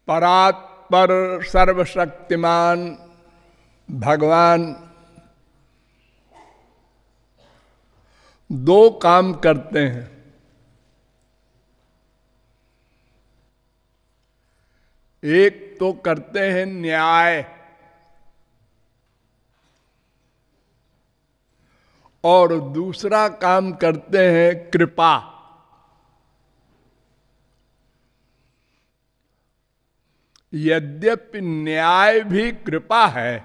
परात्पर सर्वशक्तिमान भगवान दो काम करते हैं। एक तो करते हैं न्याय और दूसरा काम करते हैं कृपा। यद्यपि न्याय भी कृपा है,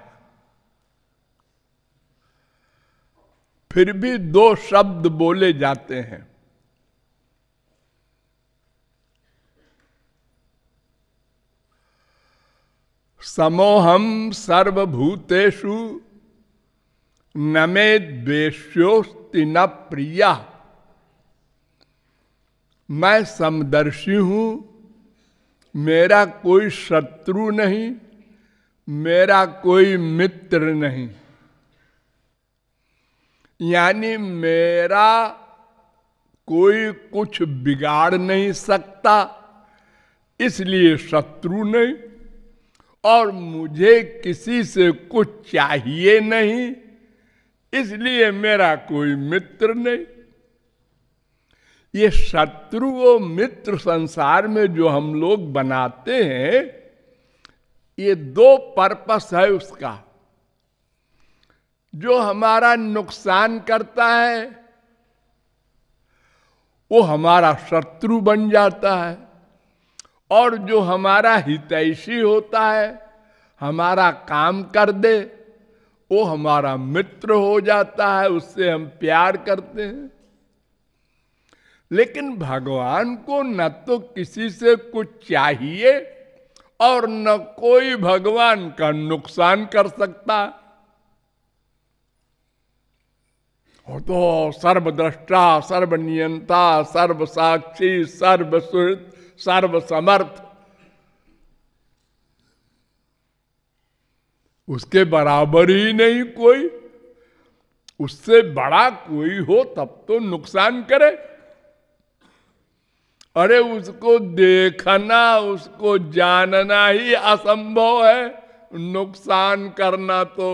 फिर भी दो शब्द बोले जाते हैं। समोहम सर्वभूतेषु न मे द्वेष्योस्ति न प्रिया। मैं समदर्शी हूं, मेरा कोई शत्रु नहीं, मेरा कोई मित्र नहीं। यानी मेरा कोई कुछ बिगाड़ नहीं सकता, इसलिए शत्रु नहीं, और मुझे किसी से कुछ चाहिए नहीं, इसलिए मेरा कोई मित्र नहीं। ये शत्रु और मित्र संसार में जो हम लोग बनाते हैं, ये दो पर्पस है उसका। जो हमारा नुकसान करता है वो हमारा शत्रु बन जाता है, और जो हमारा हितैषी होता है, हमारा काम कर दे, वो हमारा मित्र हो जाता है, उससे हम प्यार करते हैं। लेकिन भगवान को न तो किसी से कुछ चाहिए और न कोई भगवान का नुकसान कर सकता। वो तो सर्वद्रष्टा, सर्वनियंता, सर्वसाक्षी, सर्वसुहृद, सर्वसमर्थ, उसके बराबर ही नहीं कोई। उससे बड़ा कोई हो तब तो नुकसान करे। अरे उसको देखना, उसको जानना ही असंभव है, नुकसान करना तो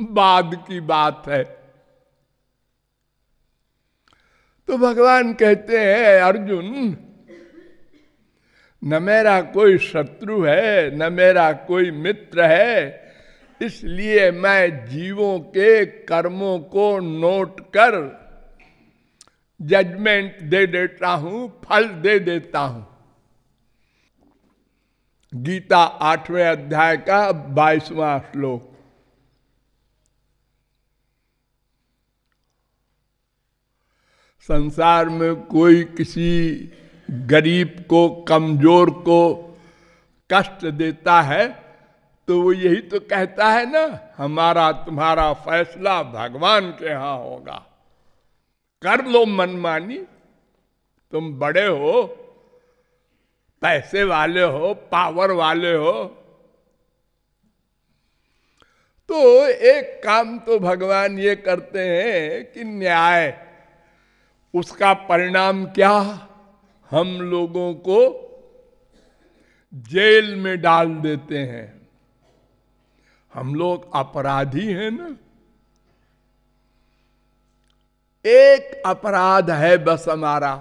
बाद की बात है। तो भगवान कहते हैं, अर्जुन, न मेरा कोई शत्रु है, न मेरा कोई मित्र है, इसलिए मैं जीवों के कर्मों को नोट कर जजमेंट दे देता हूं, फल दे देता हूं। गीता 8वें अध्याय का 22वां श्लोक। संसार में कोई किसी गरीब को, कमजोर को कष्ट देता है तो वो यही तो कहता है ना, हमारा तुम्हारा फैसला भगवान के यहां होगा, कर लो मनमानी। तुम बड़े हो, पैसे वाले हो, पावर वाले हो। तो एक काम तो भगवान ये करते हैं कि न्याय, उसका परिणाम क्या? हम लोगों को जेल में डाल देते हैं। हम लोग अपराधी हैं ना। एक अपराध है बस हमारा,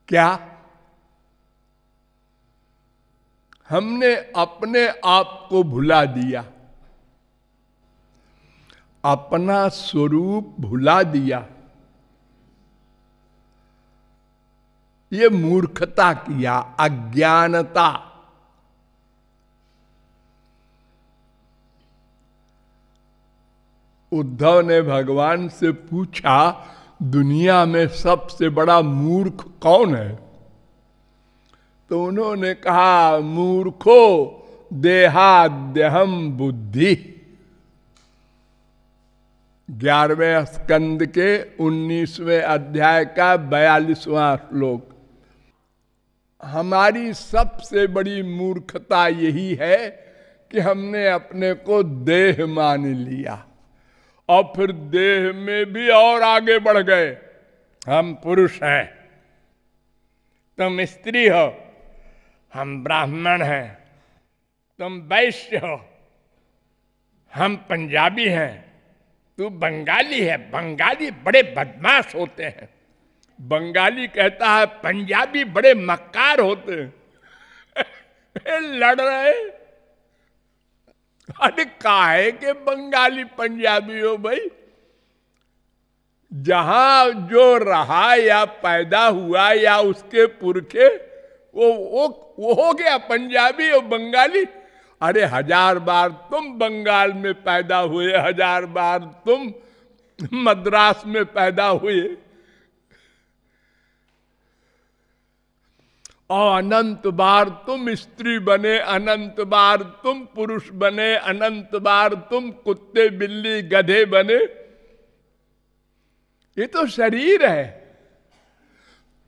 क्या? हमने अपने आप को भुला दिया, अपना स्वरूप भुला दिया। ये मूर्खता किया, अज्ञानता। उद्धव ने भगवान से पूछा, दुनिया में सबसे बड़ा मूर्ख कौन है? तो उन्होंने कहा, मूर्खो देहाद्यहम बुद्धि। 11वें स्कंद के 19वें अध्याय का 42वां श्लोक। हमारी सबसे बड़ी मूर्खता यही है कि हमने अपने को देह मान लिया, और फिर देह में भी और आगे बढ़ गए, हम पुरुष हैं। तुम स्त्री हो, हम ब्राह्मण हैं, तुम वैश्य हो, हम पंजाबी हैं, तू बंगाली है। बंगाली बड़े बदमाश होते हैं। बंगाली कहता है पंजाबी बड़े मक्कार होते हैं। लड़ रहे। अरे काहे के बंगाली पंजाबी हो भाई? जहां जो रहा या पैदा हुआ या उसके पुरखे, वो हो गया पंजाबी और बंगाली। अरे 1000 बार तुम बंगाल में पैदा हुए, 1000 बार तुम मद्रास में पैदा हुए, और अनंत बार तुम स्त्री बने, अनंत बार तुम पुरुष बने, अनंत बार तुम कुत्ते बिल्ली गधे बने। ये तो शरीर है,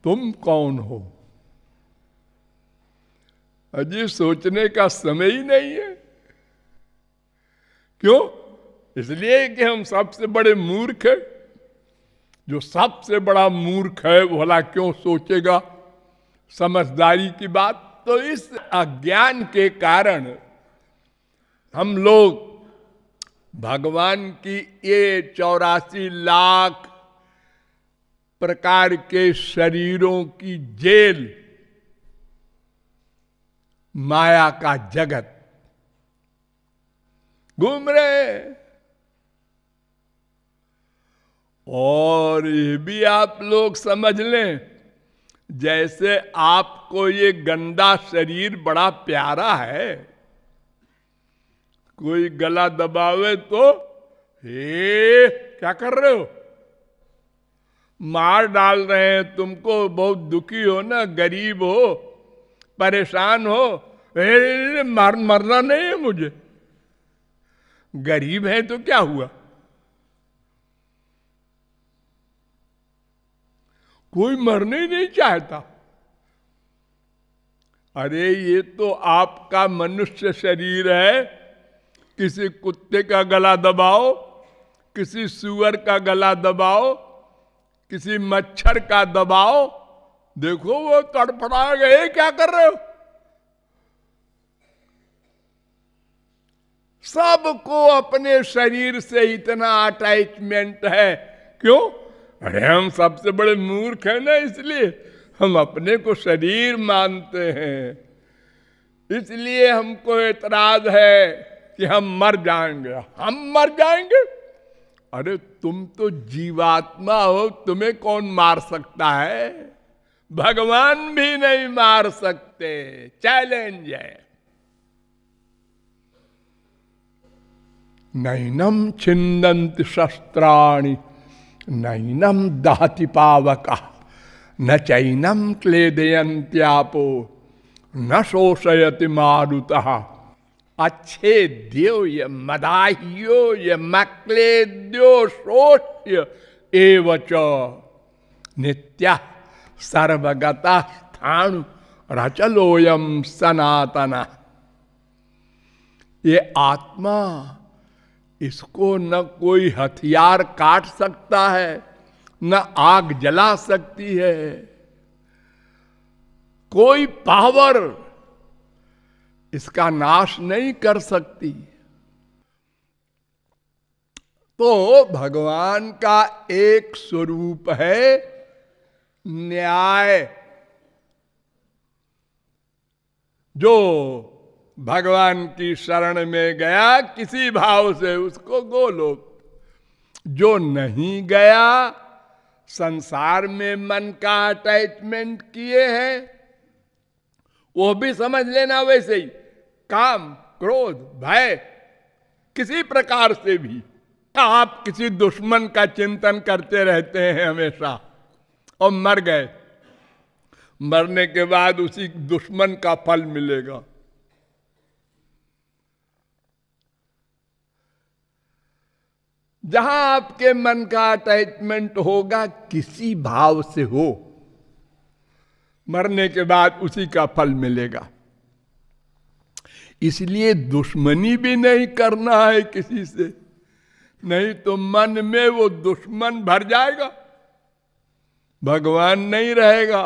तुम कौन हो? अजी सोचने का समय ही नहीं है। क्यों? इसलिए कि हम सबसे बड़े मूर्ख हैं। जो सबसे बड़ा मूर्ख है वो भला क्यों सोचेगा समझदारी की बात? तो इस अज्ञान के कारण हम लोग भगवान की ये 84 लाख प्रकार के शरीरों की जेल, माया का जगत घूम रहे। और ये भी आप लोग समझ लें, जैसे आपको ये गंदा शरीर बड़ा प्यारा है, कोई गला दबावे तो हे क्या कर रहे हो, मार डाल रहे हैं तुमको, बहुत दुखी हो ना, गरीब हो, परेशान हो, मरना नहीं है मुझे, गरीब है तो क्या हुआ? कोई मरने ही नहीं चाहता। अरे ये तो आपका मनुष्य शरीर है, किसी कुत्ते का गला दबाओ, किसी सुअर का गला दबाओ, किसी मच्छर का दबाओ, देखो वो तड़फड़ा गए, क्या कर रहे हो? सबको अपने शरीर से इतना अटैचमेंट है। क्यों? अरे हम सबसे बड़े मूर्ख हैं ना, इसलिए हम अपने को शरीर मानते हैं। इसलिए हमको एतराज है कि हम मर जाएंगे, हम मर जाएंगे। अरे तुम तो जीवात्मा हो, तुम्हें कौन मार सकता है? भगवान भी नहीं मार सकते। चैलेंज है। नैनम छिन्दन्ति शस्त्राणि नैनम दहति पावका न चैनम क्लेदयन्त्यापो न शोषयति मारुतः अच्छेद्यो य मदाह्यो य मक्लेद्यो शोष्य एवच नित्य सर्वगता स्थाणु रचलोयम सनातना। ये आत्मा, इसको न कोई हथियार काट सकता है, न आग जला सकती है, कोई पावर इसका नाश नहीं कर सकती। तो भगवान का एक स्वरूप है न्याय। जो भगवान की शरण में गया किसी भाव से, उसको गोलोक। जो नहीं गया, संसार में मन का अटैचमेंट किए हैं, वो भी समझ लेना वैसे ही, काम क्रोध भय किसी प्रकार से भी। आप किसी दुश्मन का चिंतन करते रहते हैं हमेशा और मर गए, मरने के बाद उसी दुश्मन का फल मिलेगा। जहां आपके मन का अटैचमेंट होगा, किसी भाव से हो, मरने के बाद उसी का फल मिलेगा। इसलिए दुश्मनी भी नहीं करना है किसी से, नहीं तो मन में वो दुश्मन भर जाएगा, भगवान नहीं रहेगा।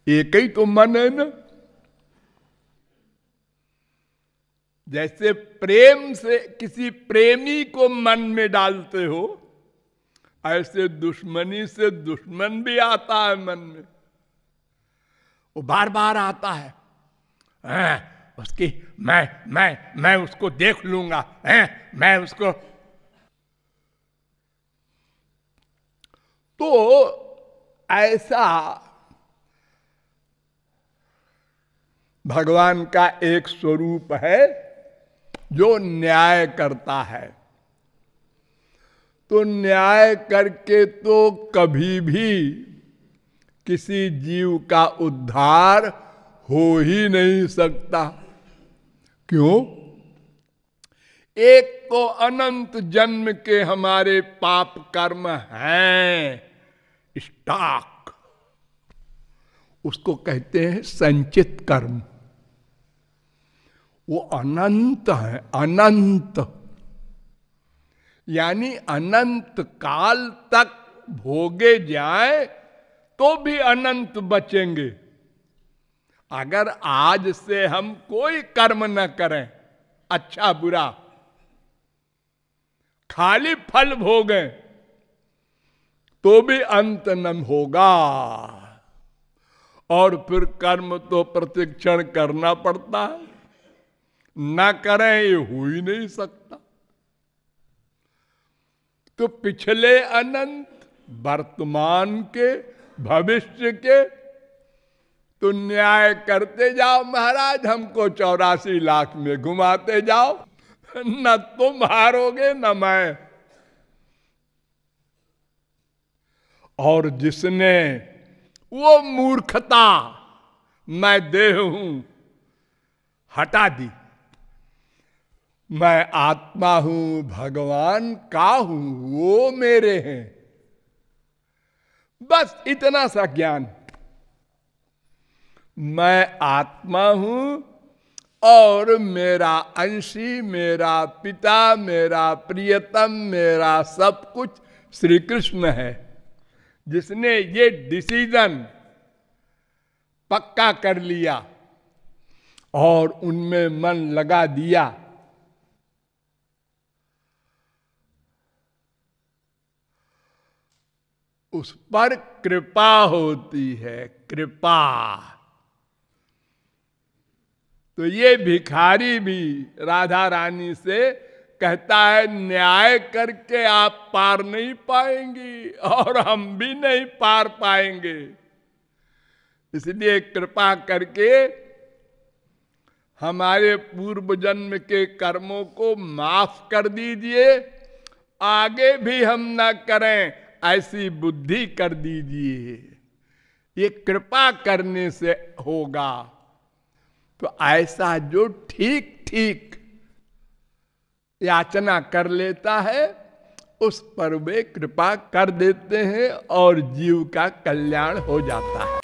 एक ही तो मन है ना। जैसे प्रेम से किसी प्रेमी को मन में डालते हो, ऐसे दुश्मनी से दुश्मन भी आता है मन में। वो बार बार आता है, उसकी मैं उसको देख लूंगा, मैं उसको। तो ऐसा भगवान का एक स्वरूप है जो न्याय करता है। तो न्याय करके तो कभी भी किसी जीव का उद्धार हो ही नहीं सकता। क्यों? एक तो अनंत जन्म के हमारे पाप कर्म हैं, स्टॉक, उसको कहते हैं संचित कर्म। वो अनंत है, अनंत, यानी अनंत काल तक भोगे जाए तो भी अनंत बचेंगे। अगर आज से हम कोई कर्म न करें, अच्छा बुरा, खाली फल भोगें, तो भी अंत न होगा। और फिर कर्म तो प्रतिक्षण करना पड़ता है, ना करें ये हो ही नहीं सकता। तो पिछले अनंत, वर्तमान के, भविष्य के, तो न्याय करते जाओ महाराज, हमको 84 लाख में घुमाते जाओ, न तुम हारोगे न मैं। और जिसने वो मूर्खता मैं देह हूं हटा दी, मैं आत्मा हूं, भगवान का हूं, वो मेरे हैं, बस इतना सा ज्ञान। मैं आत्मा हूं और मेरा अंशी, मेरा पिता, मेरा प्रियतम, मेरा सब कुछ श्री कृष्ण है। जिसने ये डिसीजन पक्का कर लिया और उनमें मन लगा दिया, उस पर कृपा होती है, कृपा। तो ये भिखारी भी राधा रानी से कहता है, न्याय करके आप पार नहीं पाएंगी और हम भी नहीं पार पाएंगे, इसलिए कृपा करके हमारे पूर्व जन्म के कर्मों को माफ कर दीजिए, आगे भी हम ना करें ऐसी बुद्धि कर दीजिए। ये कृपा करने से होगा। तो ऐसा जो ठीक ठीक याचना कर लेता है, उस पर वे कृपा कर देते हैं और जीव का कल्याण हो जाता है।